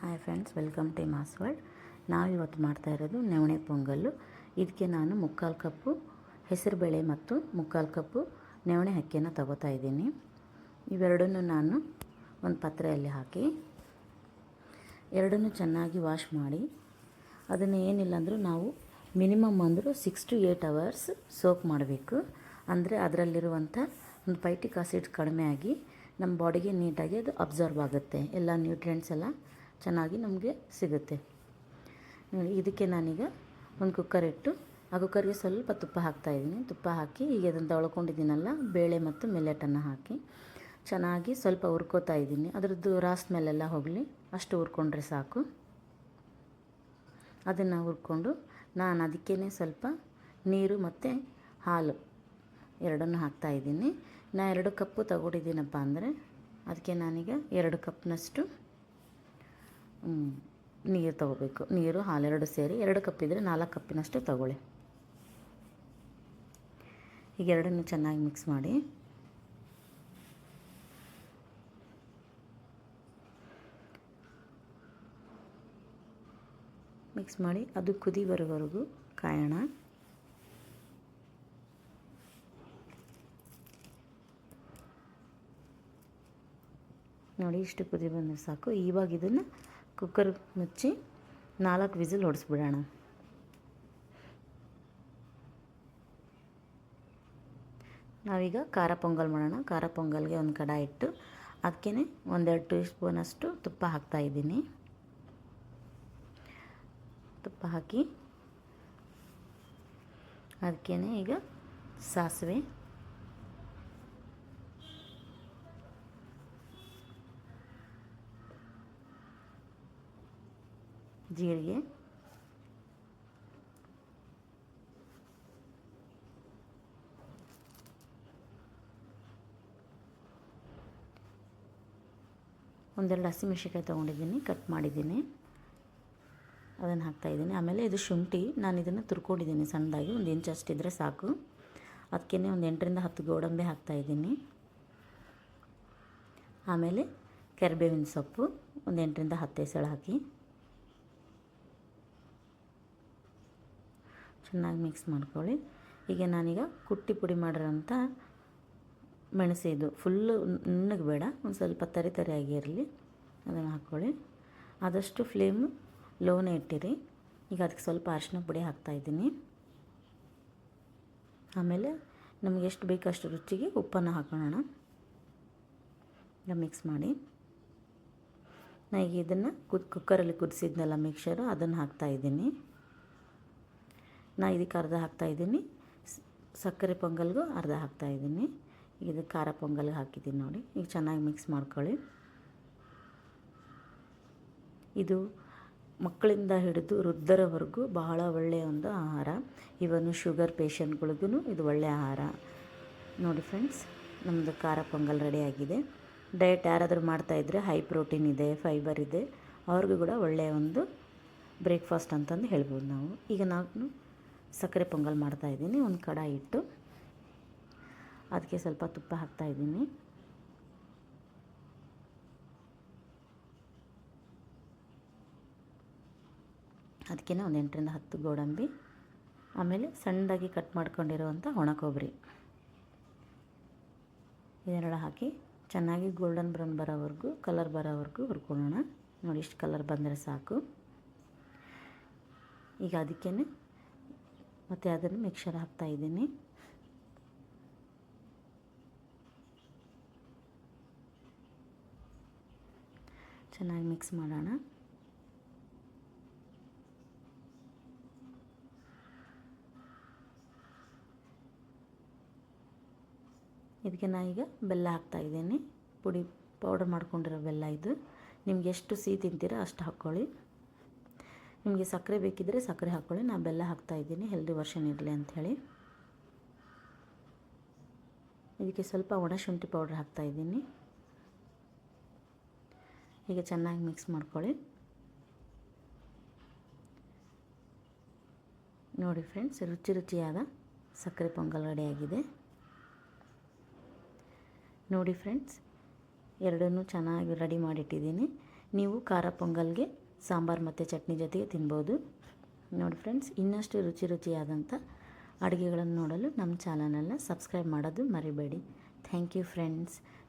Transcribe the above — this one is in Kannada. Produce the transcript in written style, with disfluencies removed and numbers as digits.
Hi friends, welcome to mass world. ನಾವಿವತ್ತು ಮಾಡ್ತಾ ಇರೋದು ನವಣೆ ಪೊಂಗಲ್ಲು. ಇದಕ್ಕೆ ನಾನು 3/4 ಕಪ್ಪು ಹೆಸರುಬೇಳೆ ಮತ್ತು 3/4 ಕಪ್ಪು ನವಣೆ ಅಕ್ಕಿಯನ್ನು ತಗೋತಾ ಇದ್ದೀನಿ. ಇವೆರಡನ್ನು ನಾನು ಒಂದು ಪಾತ್ರೆಯಲ್ಲಿ ಹಾಕಿ ಎರಡನ್ನೂ ಚೆನ್ನಾಗಿ ವಾಶ್ ಮಾಡಿ ಅದನ್ನು ಏನಿಲ್ಲ ಅಂದರೂ ನಾವು ಮಿನಿಮಮ್ ಅಂದರೂ 6 to 8 hours ಸೋಕ್ ಮಾಡಬೇಕು. ಅಂದರೆ ಅದರಲ್ಲಿರುವಂಥ ಒಂದು ಫೈಟಿಕ್ ಆಸಿಡ್ ಕಡಿಮೆ ಆಗಿ ನಮ್ಮ ಬಾಡಿಗೆ ನೀಟಾಗಿ ಅದು ಅಬ್ಸರ್ವ್ ಆಗುತ್ತೆ. ಎಲ್ಲ ನ್ಯೂಟ್ರಿಯೆಂಟ್ಸ್ ಎಲ್ಲ ಚೆನ್ನಾಗಿ ನಮಗೆ ಸಿಗುತ್ತೆ. ನೋಡಿ, ಇದಕ್ಕೆ ನಾನೀಗ ಒಂದು ಕುಕ್ಕರ್ ಇಟ್ಟು ಆ ಕುಕ್ಕರ್ಗೆ ಸ್ವಲ್ಪ ತುಪ್ಪ ಹಾಕ್ತಾಯಿದ್ದೀನಿ. ತುಪ್ಪ ಹಾಕಿ ಈಗ ಅದನ್ನು ತೊಳ್ಕೊಂಡಿದ್ದೀನಲ್ಲ, ಬೇಳೆ ಮತ್ತು ಮಿಲ್ಲೆಟನ್ನು ಹಾಕಿ ಚೆನ್ನಾಗಿ ಸ್ವಲ್ಪ ಹುರ್ಕೋತಾ ಇದ್ದೀನಿ. ಅದರದ್ದು ರಾಸ್ ಮೇಲೆಲ್ಲ ಹೋಗಲಿ ಅಷ್ಟು ಹುರ್ಕೊಂಡ್ರೆ ಸಾಕು. ಅದನ್ನು ಹುರ್ಕೊಂಡು ನಾನು ಅದಕ್ಕೇ ಸ್ವಲ್ಪ ನೀರು ಮತ್ತು ಹಾಲು ಎರಡನ್ನು ಹಾಕ್ತಾಯಿದ್ದೀನಿ. ನಾನು 2 ಕಪ್ಪು ತಗೊಂಡಿದ್ದೀನಪ್ಪ ಅಂದರೆ ಅದಕ್ಕೆ ನಾನೀಗ 2 ಕಪ್ನಷ್ಟು ನೀರು ತಗೋಬೇಕು. ನೀರು ಹಾಲು ಎರಡು ಸೇರಿ 2 ಕಪ್ ಇದ್ದರೆ 4 ಕಪ್ಪಿನಷ್ಟು ತಗೊಳ್ಳಿ. ಈಗ ಎರಡನ್ನು ಚೆನ್ನಾಗಿ ಮಿಕ್ಸ್ ಮಾಡಿ ಅದು ಕುದಿ ಬರೋವರೆಗೂ ಕಾಯೋಣ. ನೋಡಿ, ಇಷ್ಟು ಕುದಿ ಬಂದರೆ ಸಾಕು. ಇವಾಗ ಇದನ್ನು ಕುಕ್ಕರ್ ಮುಚ್ಚಿ 4 ವಿಸಿಲ್ ಹೊಡೆಸ್ಬಿಡೋಣ. ನಾವೀಗ ಖಾರ ಪೊಂಗಲ್ ಮಾಡೋಣ. ಖಾರ ಪೊಂಗಲ್ಗೆ ಒಂದು ಕಡಾಯಿ ಇಟ್ಟು ಅದಕ್ಕೆ 1-2 ಟೀ ಸ್ಪೂನಷ್ಟು ತುಪ್ಪ ಹಾಕ್ತಾಯಿದ್ದೀನಿ. ತುಪ್ಪ ಹಾಕಿ ಅದಕ್ಕೆ ಈಗ ಸಾಸಿವೆ, ಜೀರಿಗೆ, ಒಂದೆರಡು ಹಸಿಮೆಣಸಿನ್ಕಾಯಿ ತೊಗೊಂಡಿದ್ದೀನಿ, ಕಟ್ ಮಾಡಿದ್ದೀನಿ, ಅದನ್ನು ಹಾಕ್ತಾಯಿದ್ದೀನಿ. ಆಮೇಲೆ ಇದು ಶುಂಠಿ, ನಾನು ಇದನ್ನು ತುರ್ಕೊಂಡಿದ್ದೀನಿ ಸಣ್ಣದಾಗಿ, 1 ಇಂಚ್ ಅಷ್ಟಿದ್ರೆ ಸಾಕು. ಅದಕ್ಕೆ ಒಂದು 8ರಿಂದ 10 ಗೋಡಂಬಿ ಹಾಕ್ತಾಯಿದ್ದೀನಿ. ಆಮೇಲೆ ಕರಿಬೇವಿನ ಸೊಪ್ಪು ಒಂದು 8ರಿಂದ 10 ಎಸಳು ಹಾಕಿ ಚೆನ್ನಾಗಿ ಮಿಕ್ಸ್ ಮಾಡ್ಕೊಳ್ಳಿ. ಈಗ ನಾನೀಗ ಕುಟ್ಟಿ ಪುಡಿ ಮಾಡಿರೋಂಥ ಮೆಣಸಿದು ಫುಲ್ಲು ನುಣ್ಣಗೆ ಬೇಡ, ಒಂದು ಸ್ವಲ್ಪ ತರಿಯಾಗಿ ಇರಲಿ, ಅದನ್ನು ಹಾಕ್ಕೊಳ್ಳಿ. ಆದಷ್ಟು ಫ್ಲೇಮು ಲೋನೇ ಇಟ್ಟಿರಿ. ಈಗ ಅದಕ್ಕೆ ಸ್ವಲ್ಪ ಅರಿಶಿನ ಪುಡಿ ಹಾಕ್ತಾಯಿದ್ದೀನಿ. ಆಮೇಲೆ ನಮಗೆ ಎಷ್ಟು ಬೇಕಷ್ಟು ರುಚಿಗೆ ಉಪ್ಪನ್ನು ಹಾಕೋಣ. ಈಗ ಮಿಕ್ಸ್ ಮಾಡಿ ನಾನು ಈಗ ಇದನ್ನು ಕುಕ್ಕರಲ್ಲಿ ಕುದಿಸಿದ್ನಲ್ಲ ಮಿಕ್ಸರು, ಅದನ್ನು ಹಾಕ್ತಾಯಿದ್ದೀನಿ. ನಾನು ಇದಕ್ಕೆ ಅರ್ಧ ಹಾಕ್ತಾಯಿದ್ದೀನಿ, ಸಕ್ಕರೆ ಪೊಂಗಲ್ಗೂ ಅರ್ಧ ಹಾಕ್ತಾಯಿದ್ದೀನಿ. ಈಗ ಇದು ಖಾರ ಪೊಂಗಲ್ಗೆ ಹಾಕಿದ್ದೀನಿ ನೋಡಿ. ಈಗ ಚೆನ್ನಾಗಿ ಮಿಕ್ಸ್ ಮಾಡ್ಕೊಳ್ಳಿ. ಇದು ಮಕ್ಕಳಿಂದ ಹಿಡಿದು ವೃದ್ಧರವರೆಗೂ ಬಹಳ ಒಳ್ಳೆಯ ಒಂದು ಆಹಾರ. ಇವನು ಶುಗರ್ ಪೇಷಂಟ್ಗಳಿಗೂ ಇದು ಒಳ್ಳೆಯ ಆಹಾರ. ನೋಡಿ ಫ್ರೆಂಡ್ಸ್, ನಮ್ಮದು ಖಾರ ಪೊಂಗಲ್ ರೆಡಿಯಾಗಿದೆ. ಡಯಟ್ ಯಾರಾದರೂ ಮಾಡ್ತಾಯಿದ್ರೆ ಹೈ ಪ್ರೋಟೀನ್ ಇದೆ, ಫೈಬರ್ ಇದೆ, ಅವ್ರಿಗೂ ಕೂಡ ಒಳ್ಳೆಯ ಒಂದು ಬ್ರೇಕ್ಫಾಸ್ಟ್ ಅಂತಂದು ಹೇಳ್ಬೋದು ನಾವು. ಈಗ ನಾನು ಸಕ್ಕರೆ ಪೊಂಗಲ್ ಮಾಡ್ತಾಯಿದ್ದೀನಿ. ಒಂದು ಕಡಾಯಿ ಇಟ್ಟು ಅದಕ್ಕೆ ಸ್ವಲ್ಪ ತುಪ್ಪ ಹಾಕ್ತಾಯಿದ್ದೀನಿ. ಅದಕ್ಕೆ ಒಂದು 8ರಿಂದ 10 ಗೋಡಂಬಿ, ಆಮೇಲೆ ಸಣ್ಣದಾಗಿ ಕಟ್ ಮಾಡ್ಕೊಂಡಿರುವಂಥ ಒಣ ಕೊಬ್ಬರಿ ಇದನ್ನೆಲ್ಲ ಹಾಕಿ ಚೆನ್ನಾಗಿ ಗೋಲ್ಡನ್ ಬ್ರೌನ್ ಬರೋವರೆಗೂ, ಕಲರ್ ಬರೋವರೆಗೂ ಹುರ್ಕೊಳ್ಳೋಣ. ನೋಡಿ, ಇಷ್ಟು ಕಲರ್ ಬಂದರೆ ಸಾಕು. ಈಗ ಅದಕ್ಕೇ ಮತ್ತು ಅದನ್ನು ಮಿಕ್ಸರ್ ಹಾಕ್ತಾಯಿದ್ದೀನಿ. ಚೆನ್ನಾಗಿ ಮಿಕ್ಸ್ ಮಾಡೋಣ. ಇದಕ್ಕೆ ನಾನೀಗ ಬೆಲ್ಲ ಹಾಕ್ತಾಯಿದ್ದೀನಿ. ಪುಡಿ ಪೌಡರ್ ಮಾಡ್ಕೊಂಡಿರೋ ಬೆಲ್ಲ ಇದು. ನಿಮ್ಗೆ ಎಷ್ಟು ಸಿಹಿ ತಿಂತೀರೋ ಅಷ್ಟು ಹಾಕ್ಕೊಳ್ಳಿ. ನಿಮಗೆ ಸಕ್ಕರೆ ಬೇಕಿದ್ದರೆ ಸಕ್ಕರೆ ಹಾಕ್ಕೊಳ್ಳಿ. ನಾನು ಬೆಲ್ಲ ಹಾಕ್ತಾಯಿದ್ದೀನಿ, ಹೆಲ್ದಿ ವರ್ಷನ್ ಇರಲಿ ಅಂಥೇಳಿ. ಇದಕ್ಕೆ ಸ್ವಲ್ಪ ಒಣಶುಂಠಿ ಪೌಡ್ರ್ ಹಾಕ್ತಾಯಿದ್ದೀನಿ. ಈಗ ಚೆನ್ನಾಗಿ ಮಿಕ್ಸ್ ಮಾಡ್ಕೊಳ್ಳಿ. ನೋಡಿ ಫ್ರೆಂಡ್ಸ್, ರುಚಿಯಾದ ಸಕ್ಕರೆ ಪೊಂಗಲ್ ರೆಡಿಯಾಗಿದೆ. ನೋಡಿ ಫ್ರೆಂಡ್ಸ್, ಎರಡನ್ನೂ ಚೆನ್ನಾಗಿ ರೆಡಿ ಮಾಡಿಟ್ಟಿದ್ದೀನಿ. ನೀವು ಖಾರ ಪೊಂಗಲ್ಗೆ ಸಾಂಬಾರು ಮತ್ತು ಚಟ್ನಿ ಜೊತೆಗೆ ತಿನ್ಬೋದು. ನೋಡಿ ಫ್ರೆಂಡ್ಸ್, ಇನ್ನಷ್ಟು ರುಚಿಯಾದಂಥ ಅಡುಗೆಗಳನ್ನು ನೋಡಲು ನಮ್ಮ ಚಾನಲನ್ನು ಸಬ್ಸ್ಕ್ರೈಬ್ ಮಾಡೋದು ಮರಿಬೇಡಿ. Thank you friends.